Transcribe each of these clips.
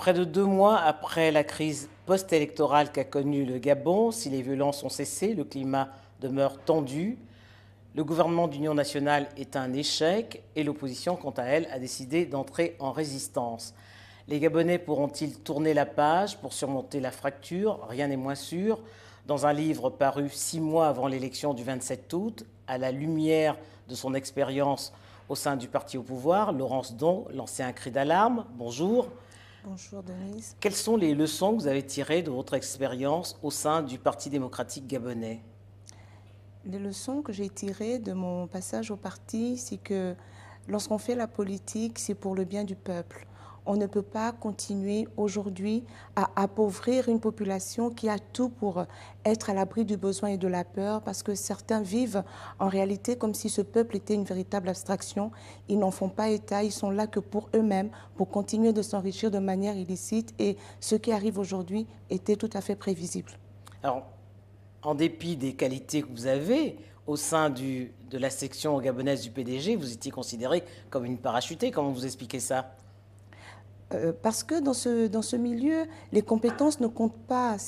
Près de 2 mois après la crise post-électorale qu'a connue le Gabon, si les violences ont cessé, le climat demeure tendu. Le gouvernement d'union nationale est un échec et l'opposition, quant à elle, a décidé d'entrer en résistance. Les Gabonais pourront-ils tourner la page pour surmonter la fracture? Rien n'est moins sûr. Dans un livre paru 6 mois avant l'élection du 27 août, à la lumière de son expérience au sein du parti au pouvoir, Laurence Don lançait un cri d'alarme. Bonjour. Bonjour Denise. Quelles sont les leçons que vous avez tirées de votre expérience au sein du Parti démocratique gabonais? Les leçons que j'ai tirées de mon passage au parti, c'est que lorsqu'on fait la politique, c'est pour le bien du peuple. On ne peut pas continuer aujourd'hui à appauvrir une population qui a tout pour être à l'abri du besoin et de la peur, parce que certains vivent en réalité comme si ce peuple était une véritable abstraction. Ils n'en font pas état, ils sont là que pour eux-mêmes, pour continuer de s'enrichir de manière illicite, et ce qui arrive aujourd'hui était tout à fait prévisible. Alors, en dépit des qualités que vous avez au sein de la section gabonaise du PDG, vous étiez considéré comme une parachutée. Comment vous expliquez ça? Parce que dans ce milieu, les compétences ne comptent pas.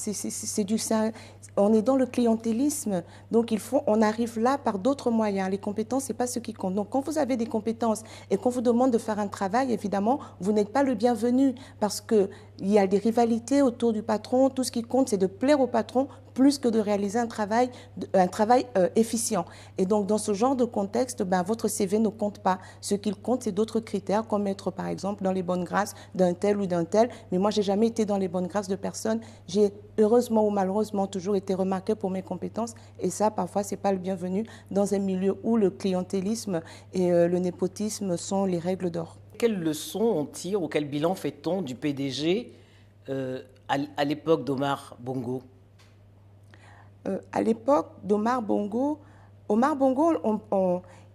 On est dans le clientélisme, donc on arrive là par d'autres moyens. Les compétences, ce n'est pas ce qui compte. Donc quand vous avez des compétences et qu'on vous demande de faire un travail, évidemment, vous n'êtes pas le bienvenu, parce qu'il y a des rivalités autour du patron. Tout ce qui compte, c'est de plaire au patron plus que de réaliser un travail efficient. Et donc, dans ce genre de contexte, votre CV ne compte pas. Ce qu'il compte, c'est d'autres critères, comme être, par exemple, dans les bonnes grâces d'un tel ou d'un tel. Mais moi, je n'ai jamais été dans les bonnes grâces de personne. J'ai, heureusement ou malheureusement, toujours été remarquée pour mes compétences. Et ça, parfois, ce n'est pas le bienvenu dans un milieu où le clientélisme et le népotisme sont les règles d'or. Quelles leçons on tire ou quel bilan fait-on du PDG à l'époque d'Omar Bongo? À l'époque d'Omar Bongo,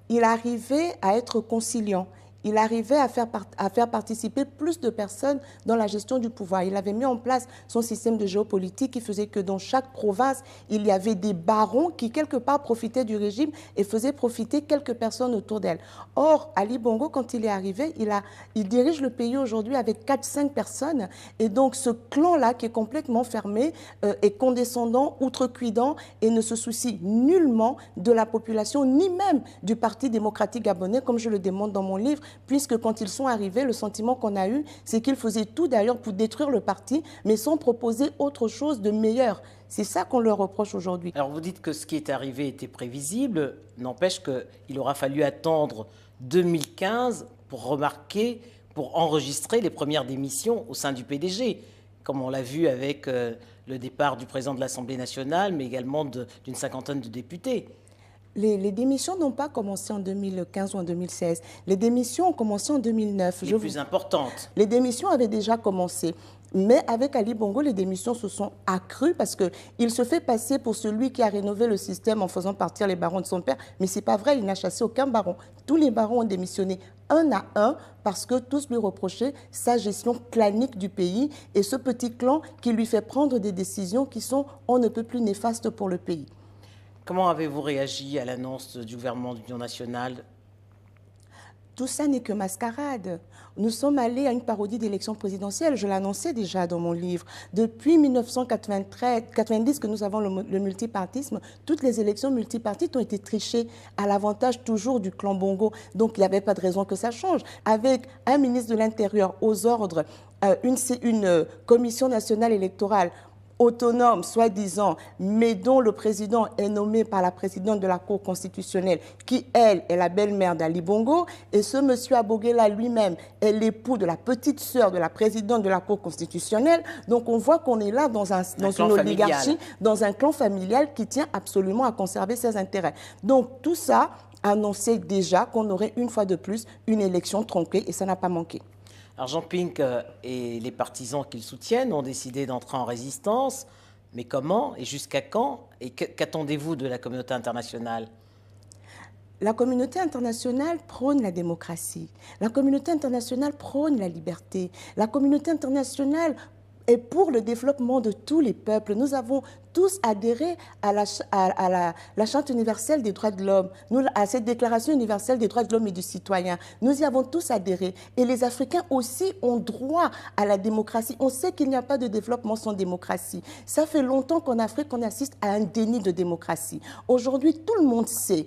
il arrivait à être conciliant. Il arrivait à faire participer plus de personnes dans la gestion du pouvoir. Il avait mis en place son système de géopolitique qui faisait que dans chaque province, il y avait des barons qui, quelque part, profitaient du régime et faisaient profiter quelques personnes autour d'elle. Or, Ali Bongo, quand il est arrivé, il dirige le pays aujourd'hui avec 4-5 personnes. Et donc, ce clan-là, qui est complètement fermé, est condescendant, outrecuidant et ne se soucie nullement de la population, ni même du Parti démocratique gabonais, comme je le démontre dans mon livre, puisque quand ils sont arrivés, le sentiment qu'on a eu, c'est qu'ils faisaient tout d'ailleurs pour détruire le parti, mais sans proposer autre chose de meilleur. C'est ça qu'on leur reproche aujourd'hui. Alors vous dites que ce qui est arrivé était prévisible, n'empêche qu'il aura fallu attendre 2015 pour enregistrer les premières démissions au sein du PDG, comme on l'a vu avec le départ du président de l'Assemblée nationale, mais également d'une cinquantaine de députés. Les démissions n'ont pas commencé en 2015 ou en 2016. Les démissions ont commencé en 2009. Les plus importantes. Les démissions avaient déjà commencé. Mais avec Ali Bongo, les démissions se sont accrues parce qu'il se fait passer pour celui qui a rénové le système en faisant partir les barons de son père. Mais ce n'est pas vrai, il n'a chassé aucun baron. Tous les barons ont démissionné un à un parce que tous lui reprochaient sa gestion clanique du pays et ce petit clan qui lui fait prendre des décisions qui sont on ne peut plus néfastes pour le pays. Comment avez-vous réagi à l'annonce du gouvernement d'union nationale? Tout ça n'est que mascarade. Nous sommes allés à une parodie d'élection présidentielle, je l'annonçais déjà dans mon livre. Depuis 1990 que nous avons le multipartisme, toutes les élections multipartites ont été trichées à l'avantage toujours du clan Bongo. Donc il n'y avait pas de raison que ça change. Avec un ministre de l'Intérieur aux ordres, une commission nationale électorale autonome, soi-disant, mais dont le président est nommé par la présidente de la Cour constitutionnelle, qui, elle, est la belle-mère d'Ali Bongo, et ce monsieur Aboguela lui-même est l'époux de la petite sœur de la présidente de la Cour constitutionnelle. Donc on voit qu'on est là dans une oligarchie, dans un clan familial qui tient absolument à conserver ses intérêts. Donc tout ça annonçait déjà qu'on aurait une fois de plus une élection tronquée, et ça n'a pas manqué. Alors Jean Ping et les partisans qu'il soutiennent ont décidé d'entrer en résistance, mais comment et jusqu'à quand? Et qu'attendez-vous de la communauté internationale? La communauté internationale prône la démocratie. La communauté internationale prône la liberté. La communauté internationale est pour le développement de tous les peuples. Nous avons tous adhéré à la Charte universelle des droits de l'homme, à cette Déclaration universelle des droits de l'homme et du citoyen. Nous y avons tous adhéré. Et les Africains aussi ont droit à la démocratie. On sait qu'il n'y a pas de développement sans démocratie. Ça fait longtemps qu'en Afrique, on assiste à un déni de démocratie. Aujourd'hui, tout le monde sait.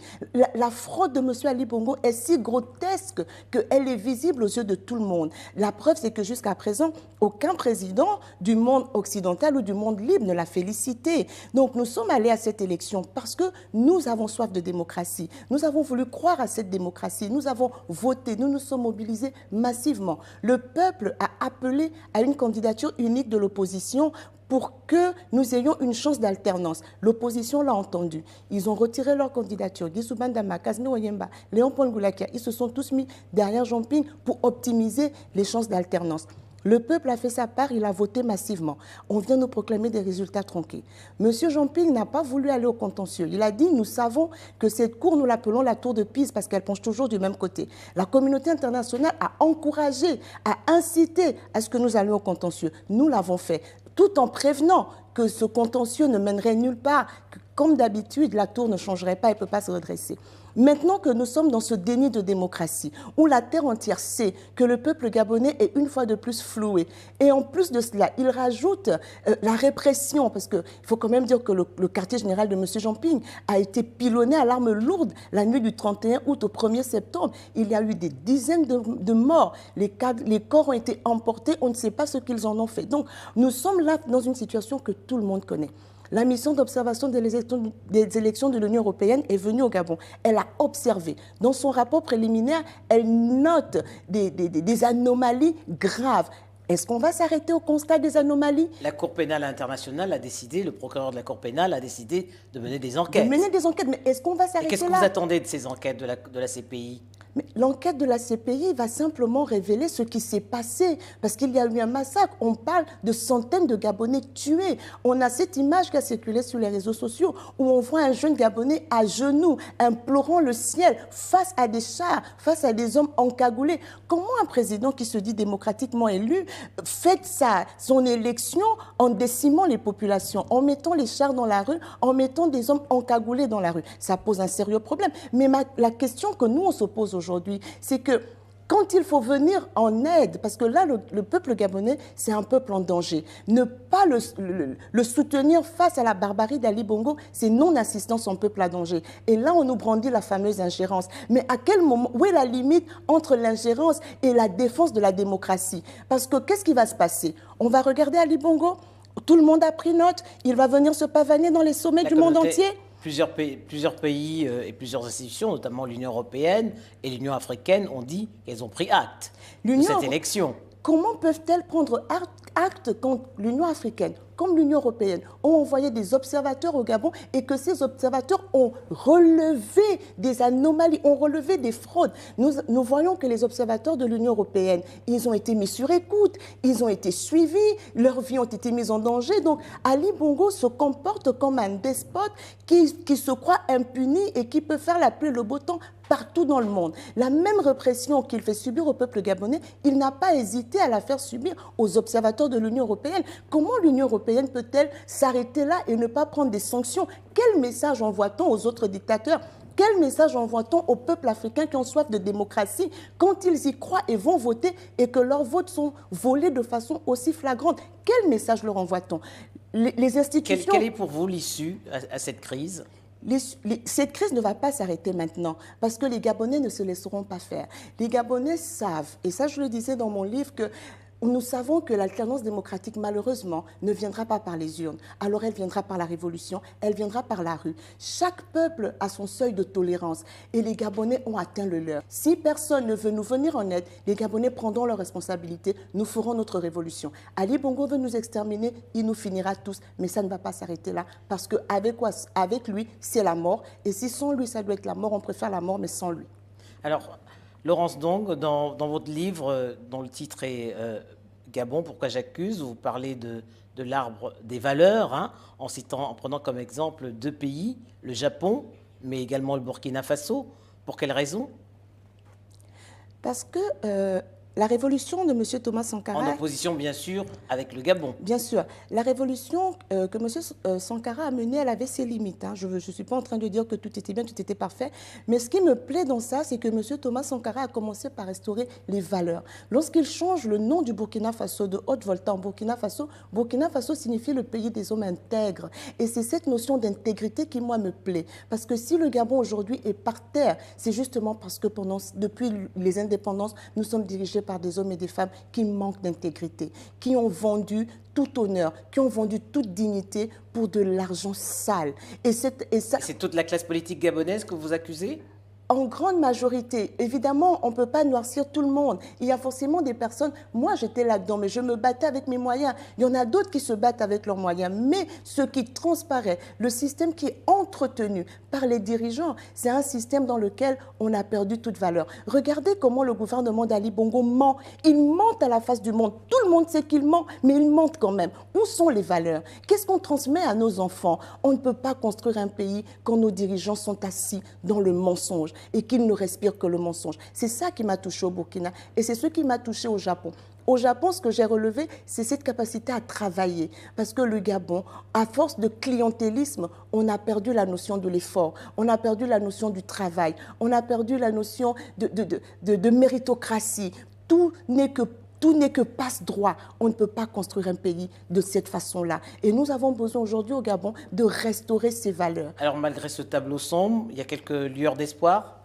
La fraude de M. Ali Bongo est si grotesque qu'elle est visible aux yeux de tout le monde. La preuve, c'est que jusqu'à présent, aucun président du monde occidental ou du monde libre ne l'a félicité. Donc nous sommes allés à cette élection parce que nous avons soif de démocratie. Nous avons voulu croire à cette démocratie. Nous avons voté, nous nous sommes mobilisés massivement. Le peuple a appelé à une candidature unique de l'opposition pour que nous ayons une chance d'alternance. L'opposition l'a entendu. Ils ont retiré leur candidature. Guissou Bandama, Kazmi Oyemba, Léon Paul Ngoulakia, ils se sont tous mis derrière Jean Ping pour optimiser les chances d'alternance. Le peuple a fait sa part, il a voté massivement. On vient nous proclamer des résultats tronqués. Monsieur Jean Ping n'a pas voulu aller au contentieux. Il a dit, nous savons que cette cour, nous l'appelons la tour de Pise parce qu'elle penche toujours du même côté. La communauté internationale a encouragé, a incité à ce que nous allions au contentieux. Nous l'avons fait, tout en prévenant que ce contentieux ne mènerait nulle part, que comme d'habitude, la tour ne changerait pas et ne peut pas se redresser. Maintenant que nous sommes dans ce déni de démocratie, où la terre entière sait que le peuple gabonais est une fois de plus floué, et en plus de cela, il rajoute la répression, parce qu'il faut quand même dire que le quartier général de M. Jean Ping a été pilonné à l'arme lourde la nuit du 31 août au 1er septembre. Il y a eu des dizaines de morts, les corps ont été emportés, on ne sait pas ce qu'ils en ont fait. Donc nous sommes là dans une situation que tout le monde connaît. La mission d'observation des élections de l'Union européenne est venue au Gabon. Elle a observé. Dans son rapport préliminaire, elle note des anomalies graves. Est-ce qu'on va s'arrêter au constat des anomalies? La Cour pénale internationale a décidé, le procureur de la Cour pénale a décidé de mener des enquêtes. De mener des enquêtes, mais est-ce qu'on va s'arrêter là? Qu'est-ce que vous attendez de ces enquêtes de la CPI? Mais l'enquête de la CPI va simplement révéler ce qui s'est passé, parce qu'il y a eu un massacre. On parle de centaines de Gabonais tués. On a cette image qui a circulé sur les réseaux sociaux, où on voit un jeune Gabonais à genoux, implorant le ciel, face à des chars, face à des hommes encagoulés. Comment un président qui se dit démocratiquement élu fait son élection en décimant les populations, en mettant les chars dans la rue, en mettant des hommes encagoulés dans la rue? Ça pose un sérieux problème. Mais la question que nous, on se pose aujourd'hui, c'est que quand il faut venir en aide, parce que là, le peuple gabonais, c'est un peuple en danger. Ne pas le soutenir face à la barbarie d'Ali Bongo, c'est non-assistance en peuple à danger. Et là, on nous brandit la fameuse ingérence. Mais à quel moment, où est la limite entre l'ingérence et la défense de la démocratie? Parce que qu'est-ce qui va se passer? On va regarder Ali Bongo, tout le monde a pris note, il va venir se pavaner dans les sommets du monde entier. Plusieurs pays et plusieurs institutions, notamment l'Union européenne et l'Union africaine, ont dit qu'elles ont pris acte de cette élection. Comment peuvent-elles prendre acte quand l'Union africaine, comme l'Union européenne, ont envoyé des observateurs au Gabon et que ces observateurs ont relevé des anomalies, ont relevé des fraudes? Nous voyons que les observateurs de l'Union européenne, ils ont été mis sur écoute, ils ont été suivis, leurs vies ont été mises en danger. Donc Ali Bongo se comporte comme un despote qui se croit impuni et qui peut faire la pluie et le beau temps partout dans le monde. La même répression qu'il fait subir au peuple gabonais, il n'a pas hésité à la faire subir aux observateurs de l'Union européenne. Comment l'Union européenne peut-elle s'arrêter là et ne pas prendre des sanctions? Quel message envoie-t-on aux autres dictateurs? Quel message envoie-t-on aux peuples africains qui ont soif de démocratie quand ils y croient et vont voter et que leurs votes sont volés de façon aussi flagrante? Quel message leur envoie-t-on? Les institutions... Quelle est pour vous l'issue à cette crise? Cette crise ne va pas s'arrêter maintenant parce que les Gabonais ne se laisseront pas faire. Les Gabonais savent, et ça je le disais dans mon livre, que nous savons que l'alternance démocratique, malheureusement, ne viendra pas par les urnes. Alors elle viendra par la révolution, elle viendra par la rue. Chaque peuple a son seuil de tolérance et les Gabonais ont atteint le leur. Si personne ne veut nous venir en aide, les Gabonais prendront leurs responsabilités, nous ferons notre révolution. Ali Bongo veut nous exterminer, il nous finira tous, mais ça ne va pas s'arrêter là parce qu'avec lui, c'est la mort. Et si sans lui, ça doit être la mort, on préfère la mort, mais sans lui. Alors, Laurence Dong, dans votre livre, dont le titre est Gabon, pourquoi j'accuse, vous parlez de l'arbre des valeurs, hein, en prenant comme exemple deux pays, le Japon, mais également le Burkina Faso. Pour quelle raison? Parce que La révolution de M. Thomas Sankara... En opposition, bien sûr, avec le Gabon. Bien sûr. La révolution que M. Sankara a menée, elle avait ses limites. Hein. Je ne suis pas en train de dire que tout était bien, tout était parfait. Mais ce qui me plaît dans ça, c'est que M. Thomas Sankara a commencé par restaurer les valeurs. Lorsqu'il change le nom du Burkina Faso de Haute-Volta en Burkina Faso signifie le pays des hommes intègres. Et c'est cette notion d'intégrité qui, moi, me plaît. Parce que si le Gabon aujourd'hui est par terre, c'est justement parce que depuis les indépendances, nous sommes dirigés par des hommes et des femmes qui manquent d'intégrité, qui ont vendu tout honneur, qui ont vendu toute dignité pour de l'argent sale. Et c'est toute la classe politique gabonaise que vous accusez ? En grande majorité, évidemment, on ne peut pas noircir tout le monde. Il y a forcément des personnes, moi j'étais là-dedans, mais je me battais avec mes moyens. Il y en a d'autres qui se battent avec leurs moyens. Mais ce qui transparaît, le système qui est entretenu par les dirigeants, c'est un système dans lequel on a perdu toute valeur. Regardez comment le gouvernement d'Ali Bongo ment. Il ment à la face du monde. Tout le monde sait qu'il ment, mais il ment quand même. Où sont les valeurs? Qu'est-ce qu'on transmet à nos enfants? On ne peut pas construire un pays quand nos dirigeants sont assis dans le mensonge et qu'ils ne respirent que le mensonge. C'est ça qui m'a touché au Burkina et c'est ce qui m'a touché au Japon. Au Japon, ce que j'ai relevé, c'est cette capacité à travailler. Parce que le Gabon, à force de clientélisme, on a perdu la notion de l'effort, on a perdu la notion du travail, on a perdu la notion de méritocratie. Tout n'est que passe-droit. On ne peut pas construire un pays de cette façon-là. Et nous avons besoin aujourd'hui au Gabon de restaurer ces valeurs. Alors malgré ce tableau sombre, il y a quelques lueurs d'espoir ?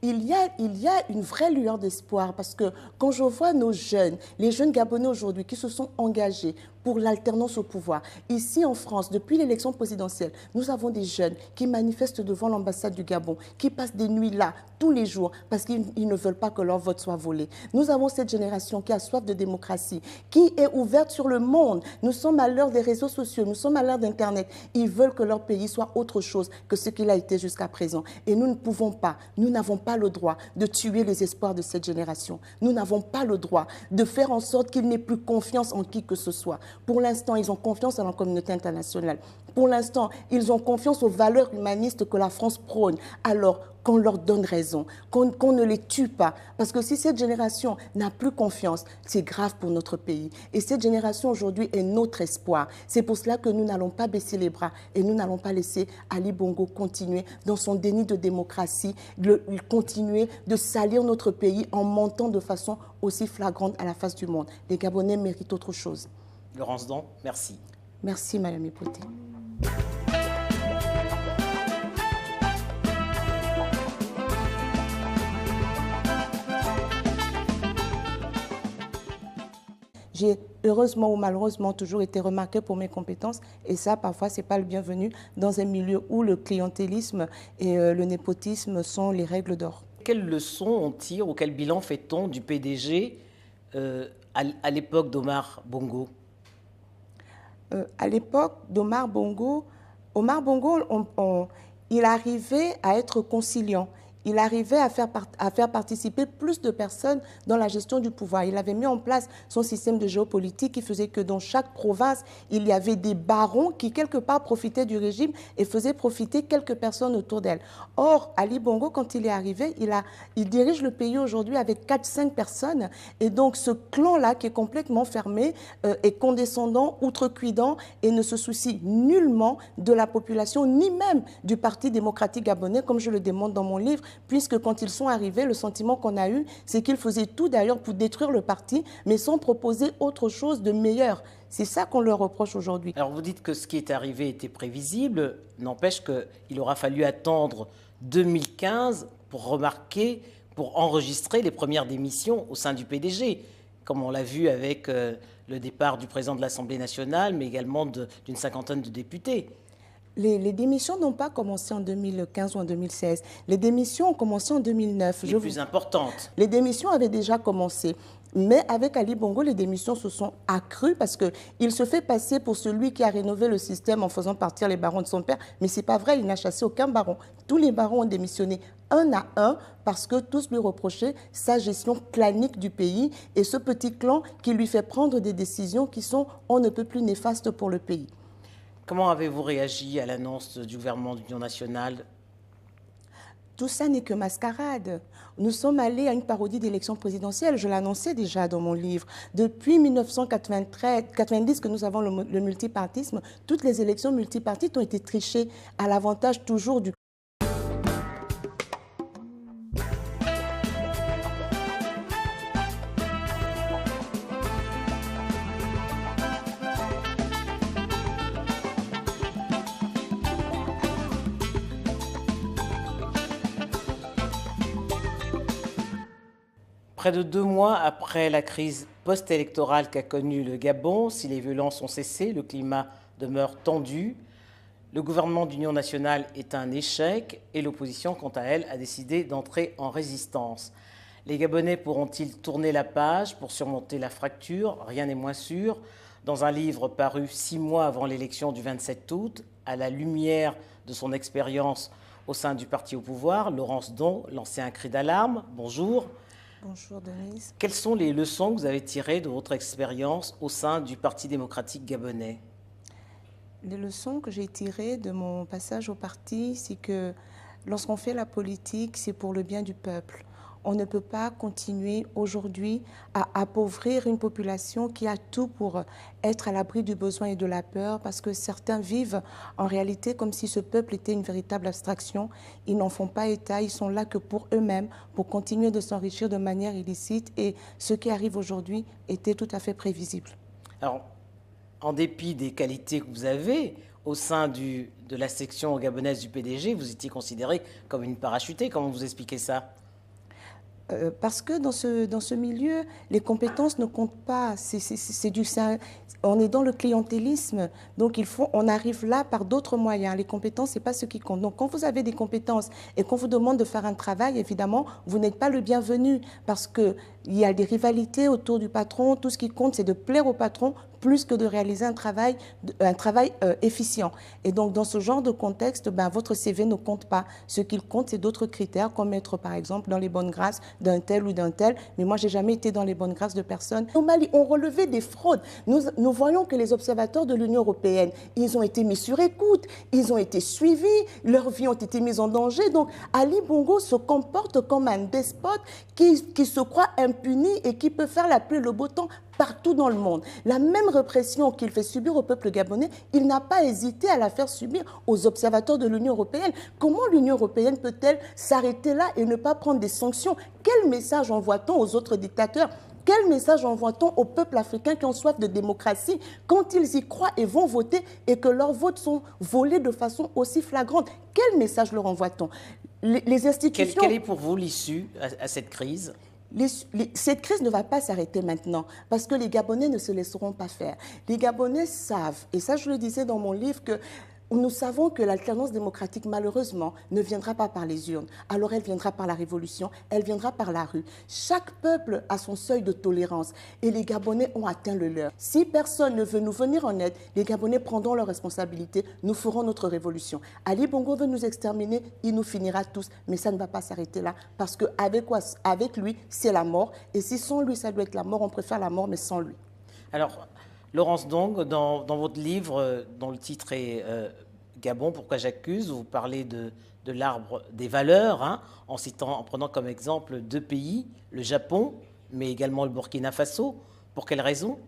Il y a une vraie lueur d'espoir parce que quand je vois nos jeunes, les jeunes Gabonais aujourd'hui qui se sont engagés pour l'alternance au pouvoir. Ici en France, depuis l'élection présidentielle, nous avons des jeunes qui manifestent devant l'ambassade du Gabon, qui passent des nuits là, tous les jours, parce qu'ils ne veulent pas que leur vote soit volé. Nous avons cette génération qui a soif de démocratie, qui est ouverte sur le monde. Nous sommes à l'heure des réseaux sociaux, nous sommes à l'heure d'Internet. Ils veulent que leur pays soit autre chose que ce qu'il a été jusqu'à présent. Et nous ne pouvons pas, nous n'avons pas le droit de tuer les espoirs de cette génération. Nous n'avons pas le droit de faire en sorte qu'ils n'aient plus confiance en qui que ce soit. Pour l'instant, ils ont confiance en la communauté internationale. Pour l'instant, ils ont confiance aux valeurs humanistes que la France prône. Alors, qu'on leur donne raison, qu'on ne les tue pas. Parce que si cette génération n'a plus confiance, c'est grave pour notre pays. Et cette génération aujourd'hui est notre espoir. C'est pour cela que nous n'allons pas baisser les bras et nous n'allons pas laisser Ali Bongo continuer dans son déni de démocratie, continuer de salir notre pays en montant de façon aussi flagrante à la face du monde. Les Gabonais méritent autre chose. Laurence Dan, merci. Merci, Madame Ipoté. J'ai heureusement ou malheureusement toujours été remarquée pour mes compétences et ça, parfois, ce n'est pas le bienvenu dans un milieu où le clientélisme et le népotisme sont les règles d'or. Quelles leçons on tire ou quel bilan fait-on du PDG à l'époque d'Omar Bongo? À l'époque d'Omar Bongo, il arrivait à être conciliant. Il arrivait à faire participer plus de personnes dans la gestion du pouvoir. Il avait mis en place son système de géopolitique qui faisait que dans chaque province, il y avait des barons qui, quelque part, profitaient du régime et faisaient profiter quelques personnes autour d'elle. Or, Ali Bongo, quand il est arrivé, il dirige le pays aujourd'hui avec 4-5 personnes. Et donc, ce clan-là, qui est complètement fermé, est condescendant, outrecuidant et ne se soucie nullement de la population, ni même du Parti démocratique gabonais, comme je le démontre dans mon livre, puisque quand ils sont arrivés, le sentiment qu'on a eu, c'est qu'ils faisaient tout d'ailleurs pour détruire le parti, mais sans proposer autre chose de meilleur. C'est ça qu'on leur reproche aujourd'hui. Alors vous dites que ce qui est arrivé était prévisible, n'empêche qu'il aura fallu attendre 2015 pour enregistrer les premières démissions au sein du PDG, comme on l'a vu avec le départ du président de l'Assemblée nationale, mais également d'une cinquantaine de députés. Les démissions n'ont pas commencé en 2015 ou en 2016. Les démissions ont commencé en 2009. Les plus importantes. Les démissions avaient déjà commencé. Mais avec Ali Bongo, les démissions se sont accrues parce qu'il se fait passer pour celui qui a rénové le système en faisant partir les barons de son père. Mais ce n'est pas vrai, il n'a chassé aucun baron. Tous les barons ont démissionné un à un parce que tous lui reprochaient sa gestion clanique du pays et ce petit clan qui lui fait prendre des décisions qui sont on ne peut plus néfastes pour le pays. Comment avez-vous réagi à l'annonce du gouvernement d'union nationale? Tout ça n'est que mascarade. Nous sommes allés à une parodie d'élection présidentielle, je l'annonçais déjà dans mon livre. Depuis 1993-90 que nous avons le multipartisme, toutes les élections multipartites ont été trichées à l'avantage toujours du... Près de 2 mois après la crise post-électorale qu'a connue le Gabon, si les violences ont cessé, le climat demeure tendu. Le gouvernement d'union nationale est un échec et l'opposition, quant à elle, a décidé d'entrer en résistance. Les Gabonais pourront-ils tourner la page pour surmonter la fracture? Rien n'est moins sûr. Dans un livre paru 6 mois avant l'élection du 27 août, à la lumière de son expérience au sein du parti au pouvoir, Laurence Don lançait un cri d'alarme. Bonjour. Bonjour Denise. Quelles sont les leçons que vous avez tirées de votre expérience au sein du Parti démocratique gabonais? Les leçons que j'ai tirées de mon passage au parti, c'est que lorsqu'on fait la politique, c'est pour le bien du peuple. On ne peut pas continuer aujourd'hui à appauvrir une population qui a tout pour être à l'abri du besoin et de la peur, parce que certains vivent en réalité comme si ce peuple était une véritable abstraction. Ils n'en font pas état, ils sont là que pour eux-mêmes, pour continuer de s'enrichir de manière illicite. Et ce qui arrive aujourd'hui était tout à fait prévisible. Alors, en dépit des qualités que vous avez, au sein de la section gabonaise du PDG, vous étiez considéré comme une parachutée. Comment vous expliquez ça? Parce que dans ce milieu, les compétences ne comptent pas. On est dans le clientélisme, donc on arrive là par d'autres moyens. Les compétences, ce n'est pas ce qui compte. Donc quand vous avez des compétences et qu'on vous demande de faire un travail, évidemment, vous n'êtes pas le bienvenu parce qu'il y a des rivalités autour du patron. Tout ce qui compte, c'est de plaire au patron plus que de réaliser un travail efficient. Et donc, dans ce genre de contexte, votre CV ne compte pas. Ce qu'il compte, c'est d'autres critères, comme être, par exemple, dans les bonnes grâces d'un tel ou d'un tel. Mais moi, je n'ai jamais été dans les bonnes grâces de personne. Au Mali, on relevait des fraudes. Nous voyons que les observateurs de l'Union européenne, ils ont été mis sur écoute, ils ont été suivis, leurs vies ont été mises en danger. Donc, Ali Bongo se comporte comme un despote qui se croit impuni et qui peut faire la pluie et le beau temps partout dans le monde. La même répression qu'il fait subir au peuple gabonais, il n'a pas hésité à la faire subir aux observateurs de l'Union européenne. Comment l'Union européenne peut-elle s'arrêter là et ne pas prendre des sanctions? Quel message envoie-t-on aux autres dictateurs? Quel message envoie-t-on au peuple africain qui ont soif de démocratie quand ils y croient et vont voter et que leurs votes sont volés de façon aussi flagrante? Quel message leur envoie-t-on? Les institutions... Quelle est pour vous l'issue à cette crise? Cette crise ne va pas s'arrêter maintenant parce que les Gabonais ne se laisseront pas faire. Les Gabonais savent, et ça je le disais dans mon livre, que nous savons que l'alternance démocratique, malheureusement, ne viendra pas par les urnes. Alors elle viendra par la révolution, elle viendra par la rue. Chaque peuple a son seuil de tolérance et les Gabonais ont atteint le leur. Si personne ne veut nous venir en aide, les Gabonais prendront leurs responsabilités, nous ferons notre révolution. Ali Bongo veut nous exterminer, il nous finira tous, mais ça ne va pas s'arrêter là parce qu'avec lui, c'est la mort. Et si sans lui, ça doit être la mort, on préfère la mort, mais sans lui. Alors, Laurence Dong, dans votre livre, dont le titre est Gabon, pourquoi j'accuse, vous parlez de l'arbre des valeurs, hein, en prenant comme exemple 2 pays, le Japon, mais également le Burkina Faso. Pour quelle raison?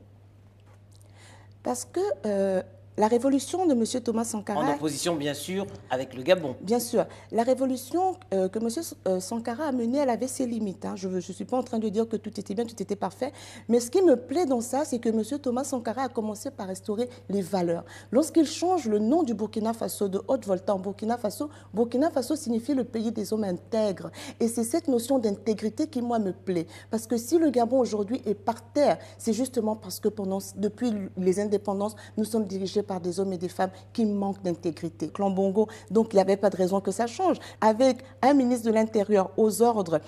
Parce que la révolution de M. Thomas Sankara... En opposition, bien sûr, avec le Gabon. Bien sûr. La révolution que M. Sankara a menée, elle avait ses limites. Hein. Je ne suis pas en train de dire que tout était bien, tout était parfait. Mais ce qui me plaît dans ça, c'est que M. Thomas Sankara a commencé par restaurer les valeurs. Lorsqu'il change le nom du Burkina Faso de Haute-Volta en Burkina Faso signifie le pays des hommes intègres. Et c'est cette notion d'intégrité qui, moi, me plaît. Parce que si le Gabon, aujourd'hui, est par terre, c'est justement parce que depuis les indépendances, nous sommes dirigés par des hommes et des femmes qui manquent d'intégrité. Clan Bongo, donc il n'y avait pas de raison que ça change. Avec un ministre de l'Intérieur aux ordres,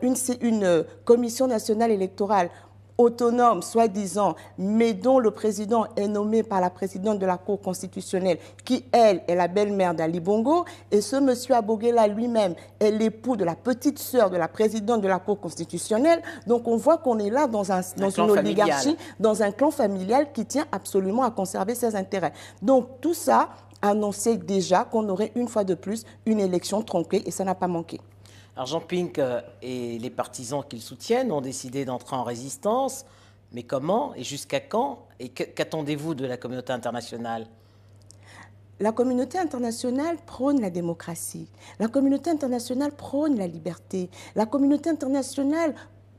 une commission nationale électorale autonome, soi-disant, mais dont le président est nommé par la présidente de la Cour constitutionnelle, qui, elle, est la belle-mère d'Ali Bongo, et ce monsieur Aboguela lui-même est l'époux de la petite sœur de la présidente de la Cour constitutionnelle. Donc on voit qu'on est là dans une oligarchie, dans un clan familial qui tient absolument à conserver ses intérêts. Donc tout ça annonçait déjà qu'on aurait une fois de plus une élection tronquée et ça n'a pas manqué. Alors Jean Ping et les partisans qu'il soutiennent ont décidé d'entrer en résistance, mais comment et jusqu'à quand? Et qu'attendez-vous de la communauté internationale? La communauté internationale prône la démocratie. La communauté internationale prône la liberté. La communauté internationale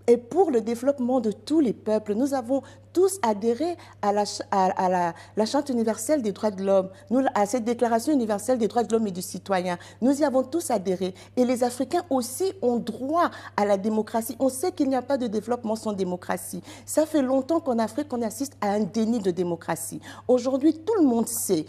est pour le développement de tous les peuples. Nous avons tous adhéré à la Charte universelle des droits de l'homme, à cette déclaration universelle des droits de l'homme et du citoyen. Nous y avons tous adhéré. Et les Africains aussi ont droit à la démocratie. On sait qu'il n'y a pas de développement sans démocratie. Ça fait longtemps qu'en Afrique, on assiste à un déni de démocratie. Aujourd'hui, tout le monde sait.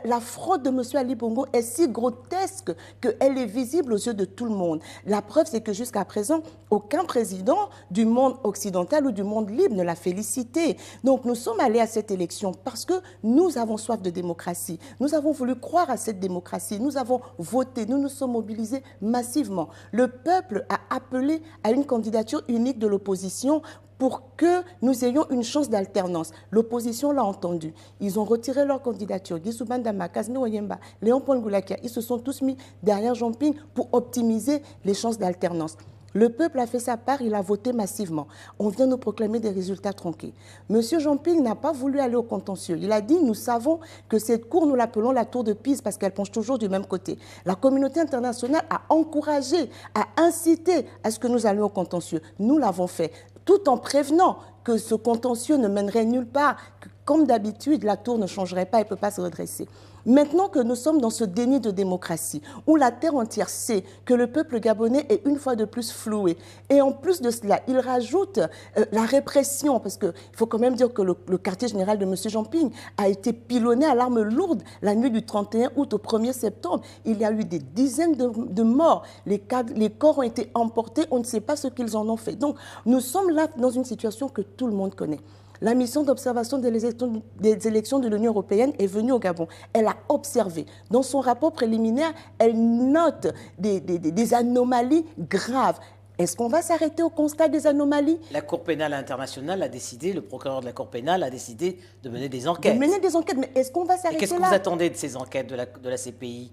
La fraude de M. Ali Bongo est si grotesque qu'elle est visible aux yeux de tout le monde. La preuve, c'est que jusqu'à présent, aucun président du monde occidental ou du monde libre ne l'a félicité. Donc nous sommes allés à cette élection parce que nous avons soif de démocratie. Nous avons voulu croire à cette démocratie. Nous avons voté, nous nous sommes mobilisés massivement. Le peuple a appelé à une candidature unique de l'opposition pour que nous ayons une chance d'alternance. L'opposition l'a entendu. Ils ont retiré leur candidature. Guissou Bandama, Kazmi Oyemba, Léon Paul Ngoulakia, ils se sont tous mis derrière Jean Ping pour optimiser les chances d'alternance. Le peuple a fait sa part, il a voté massivement. On vient nous proclamer des résultats tronqués. Monsieur Jean Ping n'a pas voulu aller au contentieux. Il a dit, nous savons que cette cour, nous l'appelons la tour de Pise parce qu'elle penche toujours du même côté. La communauté internationale a encouragé, a incité à ce que nous allions au contentieux. Nous l'avons fait, tout en prévenant que ce contentieux ne mènerait nulle part, que comme d'habitude, la tour ne changerait pas et ne peut pas se redresser. Maintenant que nous sommes dans ce déni de démocratie, où la terre entière sait que le peuple gabonais est une fois de plus floué, et en plus de cela, il rajoute la répression, parce qu'il faut quand même dire que le quartier général de M. Jean Ping a été pilonné à l'arme lourde la nuit du 31 août au 1er septembre. Il y a eu des dizaines de morts, les corps ont été emportés, on ne sait pas ce qu'ils en ont fait. Donc nous sommes là dans une situation que tout le monde connaît. La mission d'observation des élections de l'Union européenne est venue au Gabon. Elle a observé. Dans son rapport préliminaire, elle note des anomalies graves. Est-ce qu'on va s'arrêter au constat des anomalies? La Cour pénale internationale a décidé, le procureur de la Cour pénale a décidé de mener des enquêtes. De mener des enquêtes, mais est-ce qu'on va s'arrêter là? Qu'est-ce que vous attendez de ces enquêtes de la CPI?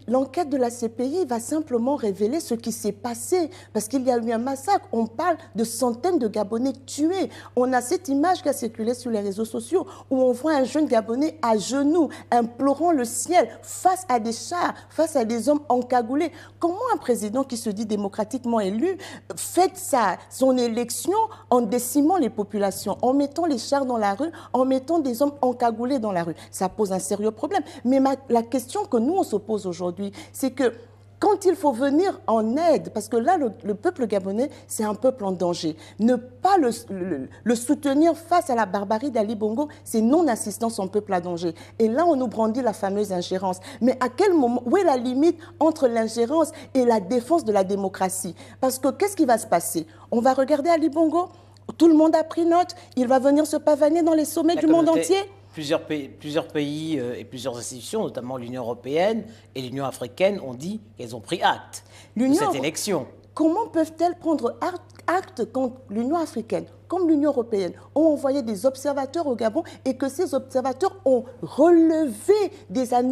L'enquête de la CPI va simplement révéler ce qui s'est passé, parce qu'il y a eu un massacre. On parle de centaines de Gabonais tués. On a cette image qui a circulé sur les réseaux sociaux, où on voit un jeune Gabonais à genoux, implorant le ciel, face à des chars, face à des hommes encagoulés. Comment un président qui se dit démocratiquement élu fait son élection en décimant les populations, en mettant les chars dans la rue, en mettant des hommes encagoulés dans la rue? Ça pose un sérieux problème. Mais la question que nous, on se pose aujourd'hui, c'est que quand il faut venir en aide, parce que là, le peuple gabonais, c'est un peuple en danger. Ne pas le soutenir face à la barbarie d'Ali Bongo, c'est non-assistance en peuple à danger. Et là, on nous brandit la fameuse ingérence. Mais à quel moment, où est la limite entre l'ingérence et la défense de la démocratie? Parce que qu'est-ce qui va se passer? On va regarder Ali Bongo, tout le monde a pris note, il va venir se pavaner dans les sommets du monde entier. Plusieurs pays et plusieurs institutions, notamment l'Union européenne et l'Union africaine, ont dit qu'elles ont pris acte de cette élection. Comment peuvent-elles prendre acte quand l'Union africaine, comme l'Union européenne, ont envoyé des observateurs au Gabon et que ces observateurs ont relevé des annonces